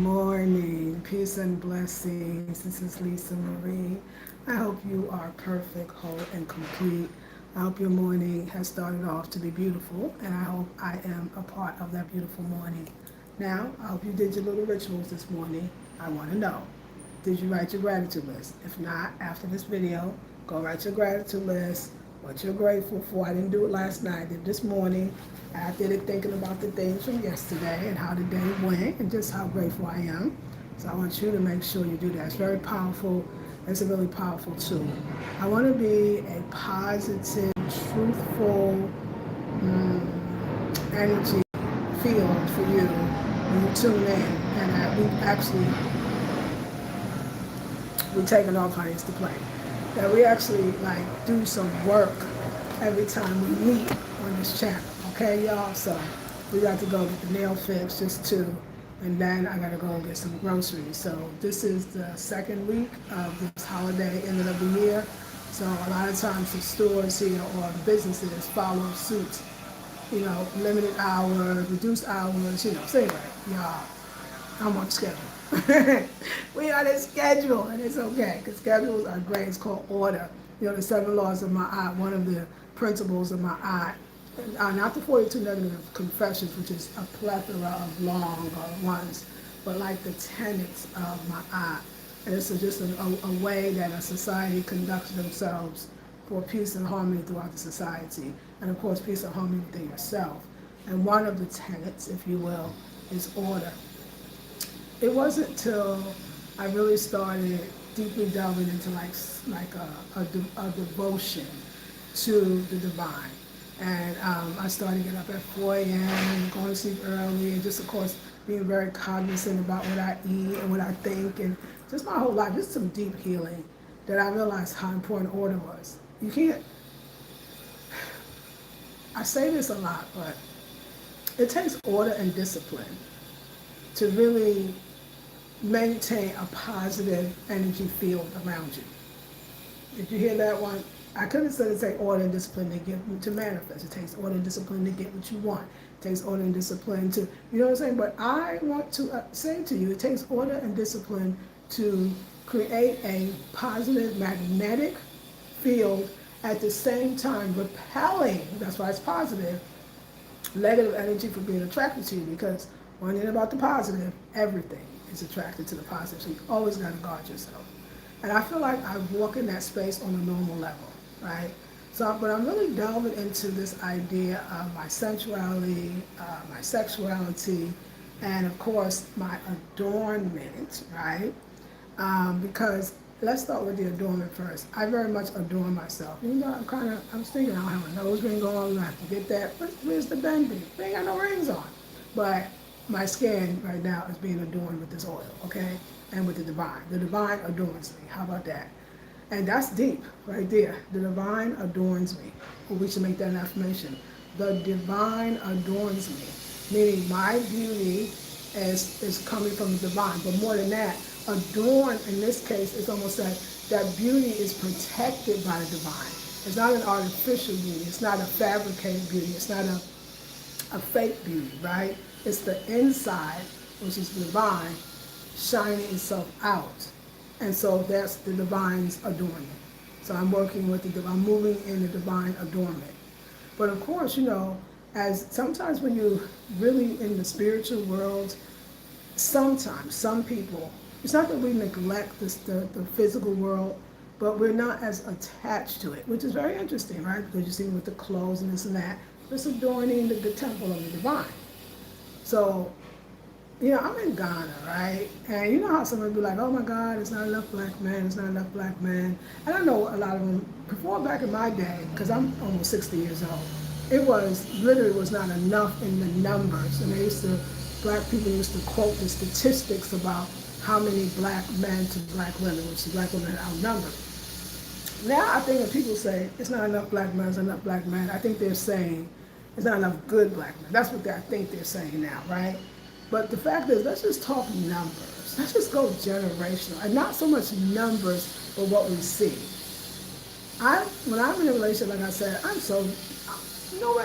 Morning, peace and blessings. This is Lisa Marie. I hope you are perfect, whole, and complete. I hope your morning has started off to be beautiful, and I hope I am a part of that beautiful morning. Now, I hope you did your little rituals this morning. I want to know, did you write your gratitude list? If not, after this video, go write your gratitude list, what you're grateful for. I didn't do it last night, I did it this morning. I did it thinking about the things from yesterday and how the day went and just how grateful I am. So I want you to make sure you do that. It's very powerful. It's a really powerful tool. I want to be a positive, truthful energy field for you when you tune in. And that we're taking all kinds to play. That we actually do some work every time we meet on this channel. Okay, y'all? So we got to go get the nail fixed, just two. And then I got to go get some groceries. So this is the second week of this holiday, end of the year. So a lot of times the stores here or the businesses follow suit. Limited hours, reduced hours, So anyway, y'all, I'm on schedule. We on a schedule, and it's okay, because schedules are great. It's called order. The 7 laws of Ma'at, one of the principles of Ma'at. Not the 42 negative confessions, which is a plethora of long ones, but like the tenets of Ma'at. And it's just a way that a society conducts themselves for peace and harmony throughout the society. And of course, peace and harmony within yourself. And one of the tenets, if you will, is order. It wasn't till I really started deeply delving into a devotion to the divine. And I started getting up at 4 a.m., going to sleep early, and just, of course, being very cognizant about what I eat and what I think, and just my whole life, just some deep healing, that I realized how important order was. You can't, I say this a lot, but it takes order and discipline to really maintain a positive energy field around you. Did you hear that one? I could have said it takes order and discipline to manifest. It takes order and discipline to get what you want. It takes order and discipline to, you know what I'm saying? But I want to say to you, it takes order and discipline to create a positive magnetic field, at the same time repelling, that's why it's positive, negative energy from being attracted to you. Because one thing about the positive, everything is attracted to the positive. So you always got to guard yourself. And I feel like I walk in that space on a normal level, right? So, but I'm really delving into this idea of my sensuality, my sexuality, and of course my adornment, right? Because let's start with the adornment first. I very much adorn myself. I was thinking I don't have a nose ring on, I have to get that. Where's the band? We ain't got no rings on. But my skin right now is being adorned with this oil, okay? And with the divine. The divine adorns me. How about that? And that's deep right there. The divine adorns me. Well, we should make that an affirmation. The divine adorns me. Meaning my beauty is coming from the divine. But more than that, adorn in this case is almost like that beauty is protected by the divine. It's not an artificial beauty. It's not a fabricated beauty. It's not a fake beauty, right? It's the inside, which is divine, shining itself out. And so that's the divine's adornment. So I'm working with I'm moving in the divine adornment. But of course, as sometimes when you're really in the spiritual world, sometimes, some people, it's not that we neglect the physical world, but we're not as attached to it, which is very interesting, right? Because you see with the clothes and this and that, it's adorning the temple of the divine. So, I'm in Ghana, right? And you know how someone be like, oh my God, it's not enough black men, it's not enough black men. And I know a lot of them, before back in my day, because I'm almost 60 years old, it literally was not enough in the numbers. And black people used to quote the statistics about how many black men to black women, which the black women are outnumbered. Now I think when people say, it's not enough black men, it's not enough black men, I think they're saying, it's not enough good black men. That's what I think they're saying now, right? But the fact is, let's just talk numbers. Let's just go generational. And not so much numbers, but what we see. When I'm in a relationship, like I said,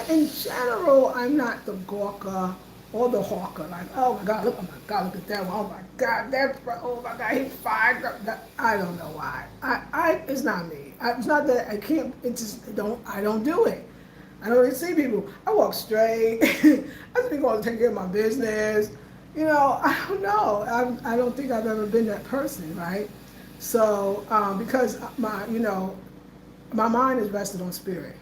in general, I'm not the gawker or the hawker, like, oh my God, look at that one. Oh my God, oh my God, he's fired. I don't know why. It's not me. It's not that I can't. It just I don't do it. I don't really see people. I walk straight. I just be going to take care of my business. I don't know. I don't think I've ever been that person, right? So because my mind is rested on spirit.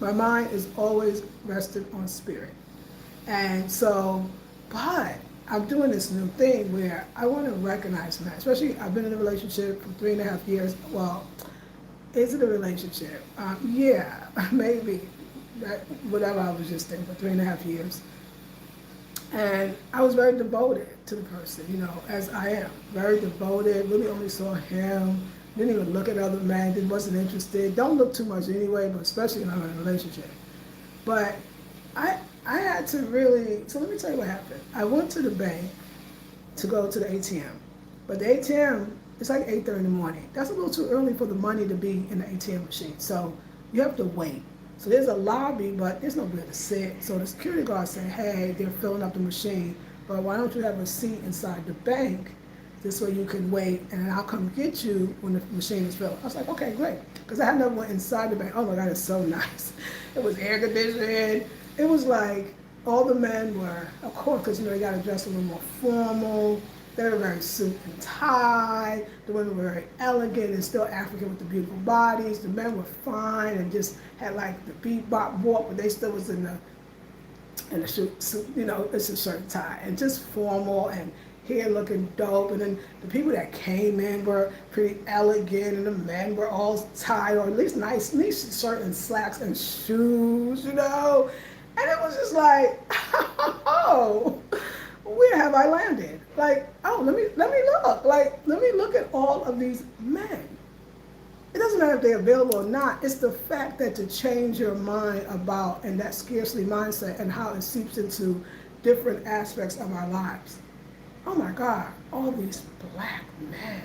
My mind is always rested on spirit. And so, but I'm doing this new thing where I want to recognize men, especially I've been in a relationship for 3.5 years. Well, is it a relationship? Yeah, maybe. Whatever I was just thinking, for 3.5 years. And I was very devoted to the person, as I am. Very devoted, really only saw him, didn't even look at other men, wasn't interested. Don't look too much anyway, but especially when I'm in a relationship. But I had to really, so let me tell you what happened. I went to the bank to go to the ATM. But the ATM, it's like 8:30 in the morning. That's a little too early for the money to be in the ATM machine. So you have to wait. So there's a lobby, but there's nowhere to sit. So the security guard said, hey, they're filling up the machine, but why don't you have a seat inside the bank? This way you can wait, and I'll come get you when the machine is filled. I was like, okay, great. Because I had never went inside the bank. Oh my God, it's so nice. It was air conditioned. It was like all the men were, of course, because they got to dress a little more formal. They were wearing suit and tie. The women were very elegant and still African with the beautiful bodies. The men were fine and just had like the bebop walk, but they still was in the suit, it's a shirt and tie and just formal and hair looking dope. And then the people that came in were pretty elegant, and the men were all tied, or at least nice shirt and slacks and shoes, And it was just like, oh, where have I landed? Like, oh, let me look. Like, let me look at all of these men. It doesn't matter if they're available or not. It's the fact that to change your mind about, and that scarcity mindset, and how it seeps into different aspects of our lives. Oh my God, all these black men.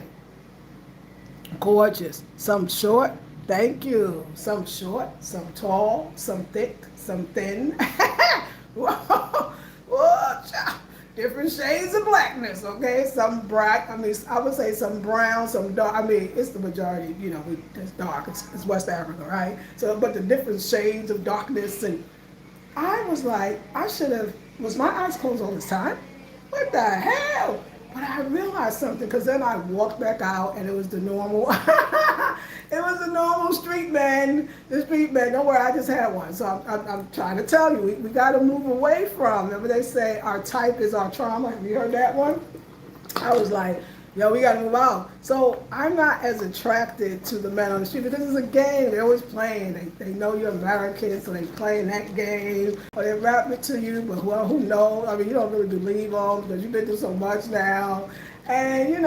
Gorgeous. Some short, thank you. Some short, some tall, some thick, some thin. Whoa, child. Different shades of blackness, okay? Some bright, I would say some brown, some dark. It's the majority, it's dark. It's West Africa, right? So, but the different shades of darkness. And I was like, was my eyes closed all this time? What the hell? But I realized something, because then I walked back out, and it was the normal, it was the normal street man. The street man, don't worry, I just had one. So I'm trying to tell you, we got to move away from, remember they say our type is our trauma. Have you heard that one? I was like, yo, we got to move out. So I'm not as attracted to the men on the street, because it's a game. They're always playing. They know you're American, so they playing that game. Or they rap it to you, but well, who knows? You don't really believe them because you've been through so much now. And,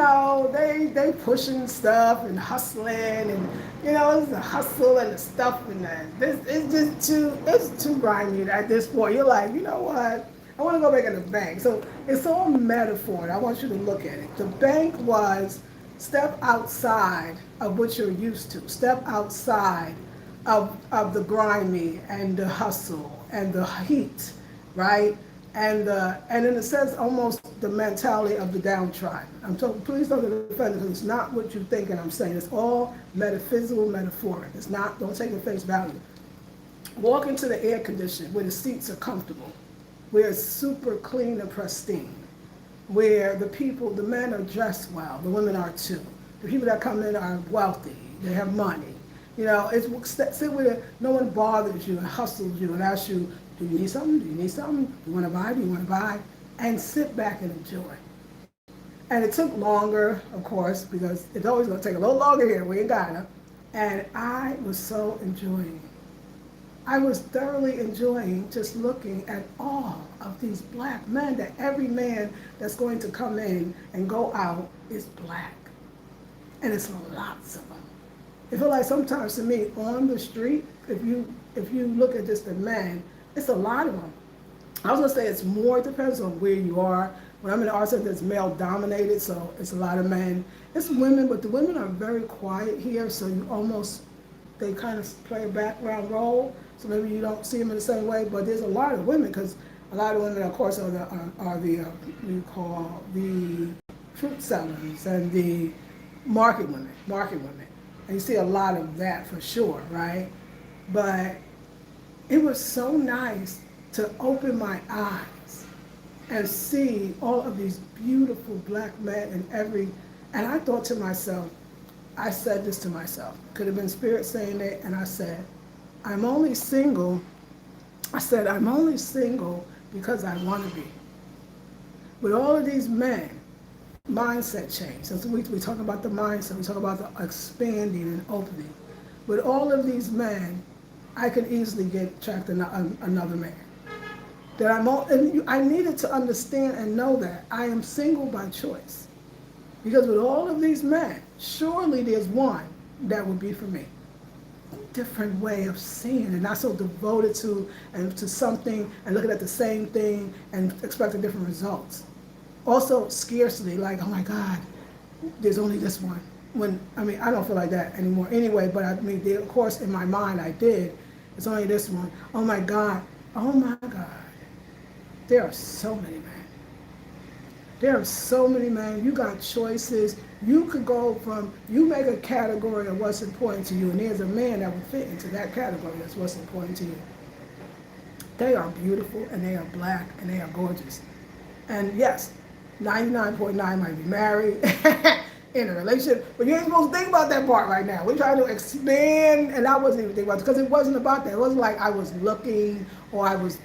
they pushing stuff and hustling, and, it's the hustle and the stuff, and it's too grimy at this point. You're like, you know what? I want to go back in the bank. So it's all metaphor, and I want you to look at it. The bank was step outside of what you're used to. Step outside of the grimy and the hustle and the heat, right? And in a sense, almost the mentality of the downtrodden. I'm talking, please don't get offended, because it's not what you think and I'm saying. It's all metaphysical, metaphoric. It's not, don't take it face value. Walk into the air conditioning where the seats are comfortable, where it's super clean and pristine, where the men are dressed well, the women are too. The people that come in are wealthy, they have money. It's sit where no one bothers you and hustles you and asks you, do you need something? Do you need something? Do you want to buy? Do you want to buy? And sit back and enjoy. And it took longer, of course, because it's always going to take a little longer here. We ain't got it. And I was so enjoying it. I was thoroughly enjoying just looking at all of these black men, that every man that's going to come in and go out is black. And it's lots of them. It feels like sometimes to me, on the street, if you look at just the men, it's a lot of them. I was gonna say it's more, it depends on where you are. When I'm in the art center, it's male dominated, so it's a lot of men. It's women, but the women are very quiet here, so they kind of play a background role, so maybe you don't see them in the same way, but there's a lot of women, because A lot of women, of course, are the what you call the fruit sellers and the market women. And you see a lot of that for sure, right? But it was so nice to open my eyes and see all of these beautiful black men and I thought to myself, I said this to myself, could have been spirit saying it, and I said, I'm only single, I'm only single because I want to be. With all of these men, mindset change. So we talk about the mindset, we talk about the expanding and opening. With all of these men, I could easily get attracted to another man. And I needed to understand and know that I am single by choice. Because with all of these men, surely there's one that would be for me. Different way of seeing and not so devoted to something and looking at the same thing and expecting different results. Also scarcity, like, oh my God, there's only this one. I don't feel like that anymore anyway, but of course in my mind I did. It's only this one. Oh my God. There are so many men. There are so many men. You got choices. You could go you make a category of what's important to you, and there's a man that would fit into that category that's what's important to you. They are beautiful, and they are black, and they are gorgeous. And yes, 99.9 might be married in a relationship, but you ain't supposed to think about that part right now. We're trying to expand, and I wasn't even thinking about it, because it wasn't about that. It wasn't like I was looking or I was,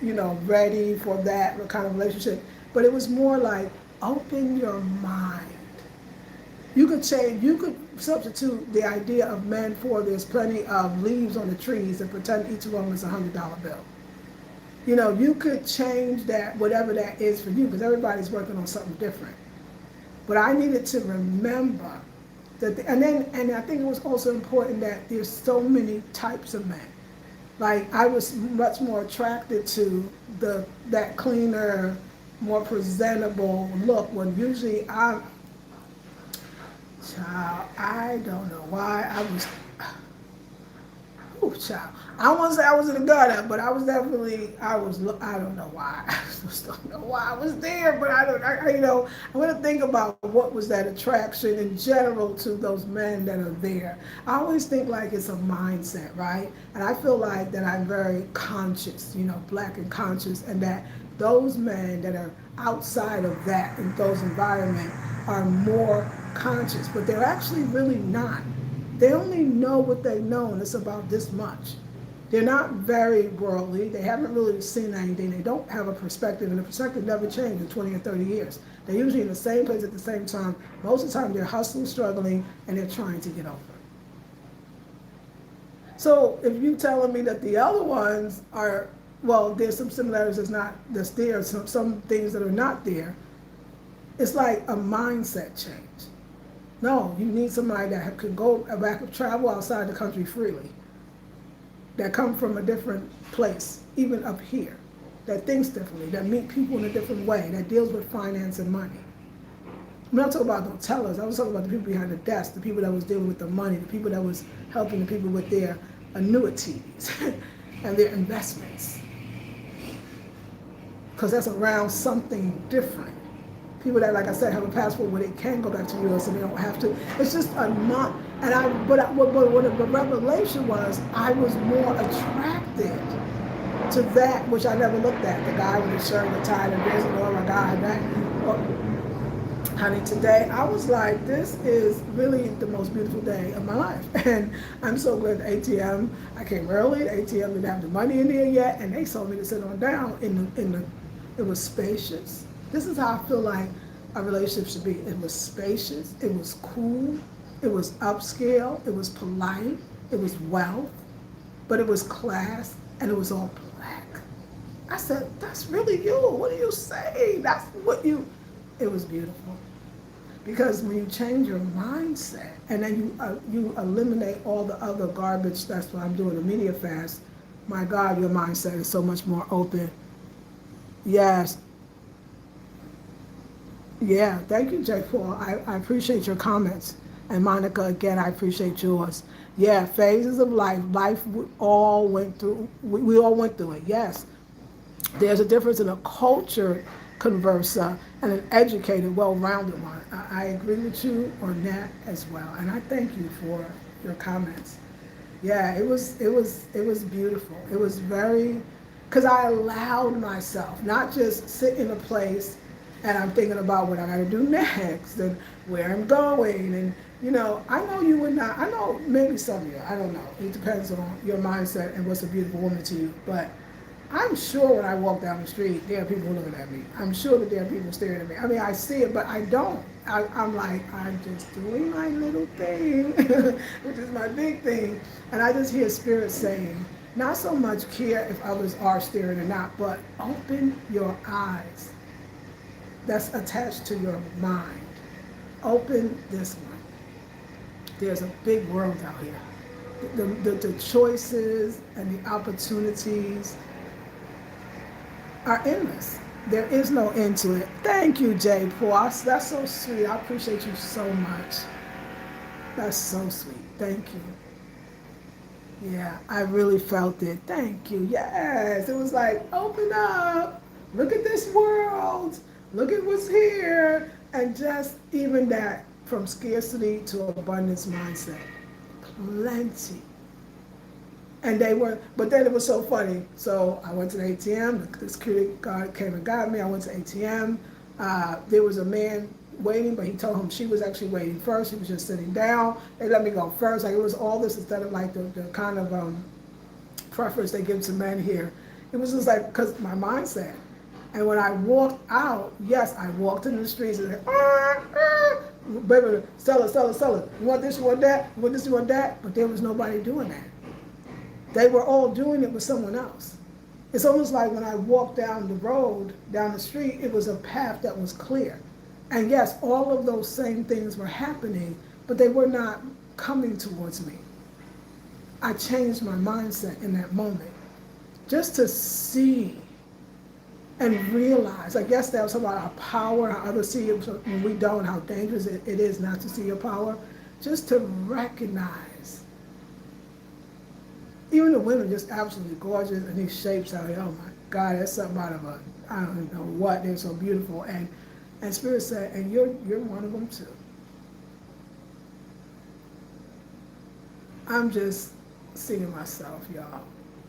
ready for that kind of relationship. But it was more like, open your mind. You could substitute the idea of men for there's plenty of leaves on the trees and pretend each one is $100 bill. You could change that, whatever that is for you, because everybody's working on something different. But I needed to remember that, and I think it was also important that there's so many types of men. Like, I was much more attracted to that cleaner, more presentable look, when usually I don't know why I won't say I was in the gutter, but I don't know why. I just don't know why I was there, but I want to think about what was that attraction in general to those men that are there. I always think like it's a mindset, right? And I feel like that I'm very conscious, black and conscious, and that those men that are outside of that, in those environments, are more conscious, but they're actually really not. They only know what they know, and it's about this much. They're not very worldly. They haven't really seen anything. They don't have a perspective, and the perspective never changed in 20 or 30 years. They're usually in the same place at the same time. Most of the time, they're hustling, struggling, and they're trying to get over. So if you're telling me that the other ones are, well, there's some similarities that's there, some things that are not there, it's like a mindset change. No, you need somebody that could go back, travel outside the country freely, that come from a different place, even up here, that thinks differently, that meet people in a different way, that deals with finance and money. I'm not talking about no tellers. I was talking about the people behind the desk, the people that was dealing with the money, the people that was helping the people with their annuities and their investments. Because that's around something different. People that, like I said, have a passport where they can go back to the U.S. and they don't have to. It's just a month. But what the revelation was, I was more attracted to that, which I never looked at. The guy with the shirt, the tie, the this, and oh my God, that. Well, honey, today I was like, this is really the most beautiful day of my life. And I'm so glad the ATM, I came early, the ATM didn't have the money in there yet, and they told me to sit on down it was spacious. This is how I feel like a relationship should be. It was spacious, it was cool, it was upscale, it was polite, it was wealth, but it was class, and it was all black. I said, that's really you. What are you saying? That's what it was beautiful. Because when you change your mindset, and then you eliminate all the other garbage, that's what I'm doing, the media fast, my God, your mindset is so much more open. Yes. Yeah, thank you, Jake Paul. I appreciate your comments. And Monica, again, I appreciate yours. Yeah, phases of life. Life we all went through. We all went through it, yes. There's a difference in a cultured converser and an educated, well-rounded one. I agree with you on that as well, and I thank you for your comments. Yeah, it was beautiful. It was very, because I allowed myself not just sit in a place and I'm thinking about what I got to do next and where I'm going. And I know you would not. I know maybe some of you. I don't know. It depends on your mindset and what's a beautiful woman to you. But I'm sure when I walk down the street, there are people looking at me. I'm sure that there are people staring at me. I mean, I see it, but I don't. I'm like, I'm just doing my little thing, which is my big thing. And I just hear Spirit saying, not so much care if others are staring or not, but open your eyes. That's attached to your mind. Open this one. There's a big world out here. The choices and the opportunities are endless. There is no end to it. Thank you, Jay Paul. That's so sweet. I appreciate you so much. That's so sweet. Thank you. Yeah, I really felt it. Thank you. Yes. It was like, open up. Look at this world. Look at what's here. And just even that, from scarcity to abundance mindset. Plenty. And they were, but then it was so funny. So I went to the ATM, the security guard came and got me. I went to ATM. There was a man waiting, but he told him she was actually waiting first. He was just sitting down. They let me go first. Like, it was all this instead of like the kind of preference they give to men here. It was just like, because my mindset. And when I walked out, yes, I walked in the streets and like, baby, sell it. You want this, you want that, you want this, you want that. But there was nobody doing that. They were all doing it with someone else. It's almost like when I walked down the road, down the street, it was a path that was clear. And yes, all of those same things were happening, but they were not coming towards me. I changed my mindset in that moment. Just to see and realize, I guess that was about our power, how others see it when we don't, how dangerous it is not to see your power. Just to recognize. Even the women just absolutely gorgeous, and these shapes out here, oh my God, that's something out of a, I don't know what, they're so beautiful. And Spirit said, and you're one of them too. I'm just seeing myself, y'all.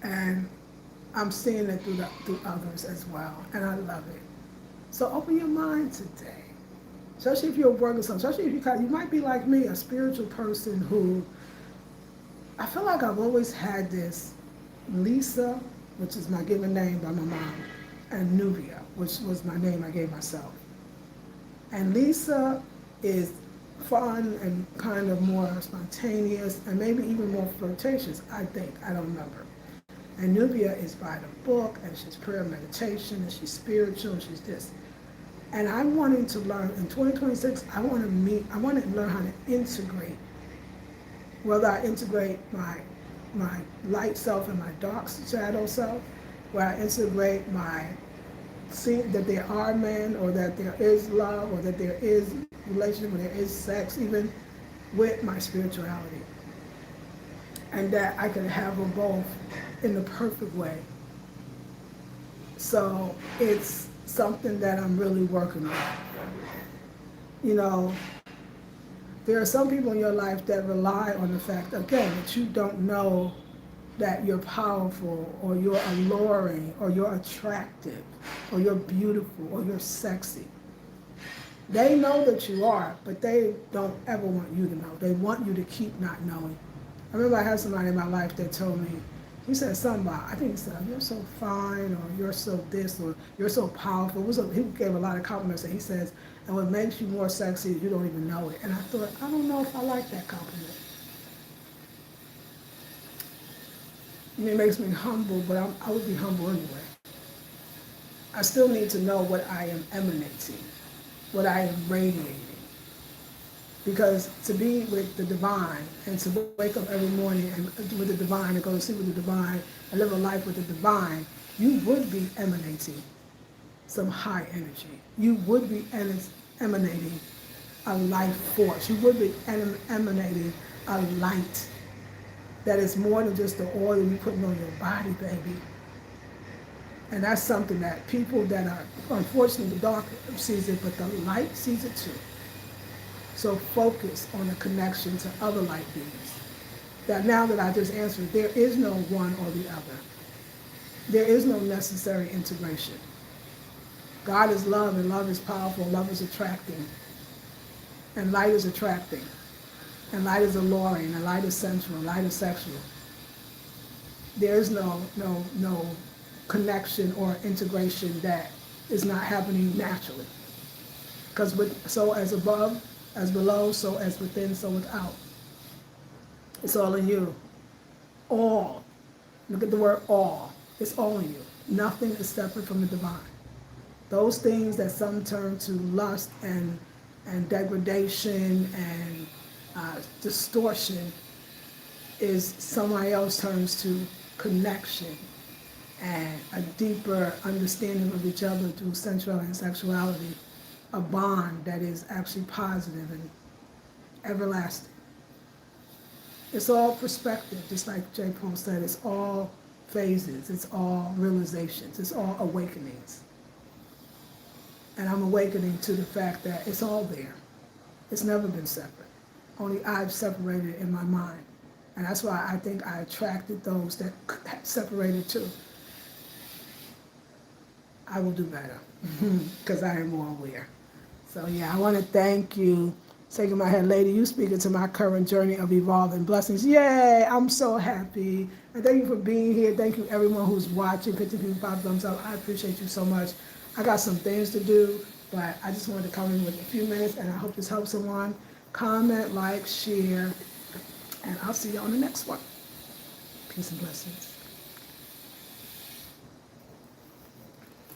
And I'm seeing it through others as well, and I love it. So open your mind today, especially if you're working something, especially if you might be like me, a spiritual person who, I feel like I've always had this Lisa, which is my given name by my mom, and Nubia, which was my name I gave myself. And Lisa is fun and kind of more spontaneous and maybe even more flirtatious, I think. I don't remember. And Nubia is by the book, and she's prayer and meditation, and she's spiritual, and she's this. And I'm wanting to learn, in 2026, I want to learn how to integrate, whether I integrate my light self and my dark shadow self, where I integrate seeing that there are men, or that there is love, or that there is relationship, or there is sex, even with my spirituality. And that I can have them both in the perfect way. So it's something that I'm really working on. You know, there are some people in your life that rely on the fact, again, that you don't know that you're powerful, or you're alluring, or you're attractive, or you're beautiful, or you're sexy. They know that you are, but they don't ever want you to know. They want you to keep not knowing. I remember I had somebody in my life that told me, he said something about, I think he said, you're so fine, or you're so this, or you're so powerful. He gave a lot of compliments, and he says, and what makes you more sexy is you don't even know it. And I thought, I don't know if I like that compliment. It makes me humble, but I would be humble anyway. I still need to know what I am emanating, what I am radiating. Because to be with the divine, and to wake up every morning and with the divine, and go to sleep with the divine, and live a life with the divine, you would be emanating some high energy. You would be emanating a life force. You would be emanating a light that is more than just the oil you're putting on your body, baby. And that's something that people that are, unfortunately, the dark sees it, but the light sees it too. So focus on the connection to other light beings. That now that I just answered, there is no one or the other. There is no necessary integration. God is love, and love is powerful, love is attracting, and light is attracting, and light is alluring, and light is sensual, and light is sexual. There is no connection or integration that is not happening naturally. Because so as above, as below, so as within, so without. It's all in you. All. Look at the word all. It's all in you. Nothing is separate from the divine. Those things that some turn to lust and degradation and distortion is somebody else turns to connection and a deeper understanding of each other through sensuality and sexuality, a bond that is actually positive and everlasting. It's all perspective, just like J. Paul said, it's all phases, it's all realizations, it's all awakenings. And I'm awakening to the fact that it's all there. It's never been separate. Only I've separated in my mind. And that's why I think I attracted those that separated too. I will do better because I am more aware. So yeah, I want to thank you. Shaking my head, lady, you speaking to my current journey of evolving blessings. Yay, I'm so happy. And thank you for being here. Thank you everyone who's watching. 50 people, 5 thumbs up. I appreciate you so much. I got some things to do, but I just wanted to come in with a few minutes, and I hope this helps someone. Comment, like, share, and I'll see you on the next one. Peace and blessings.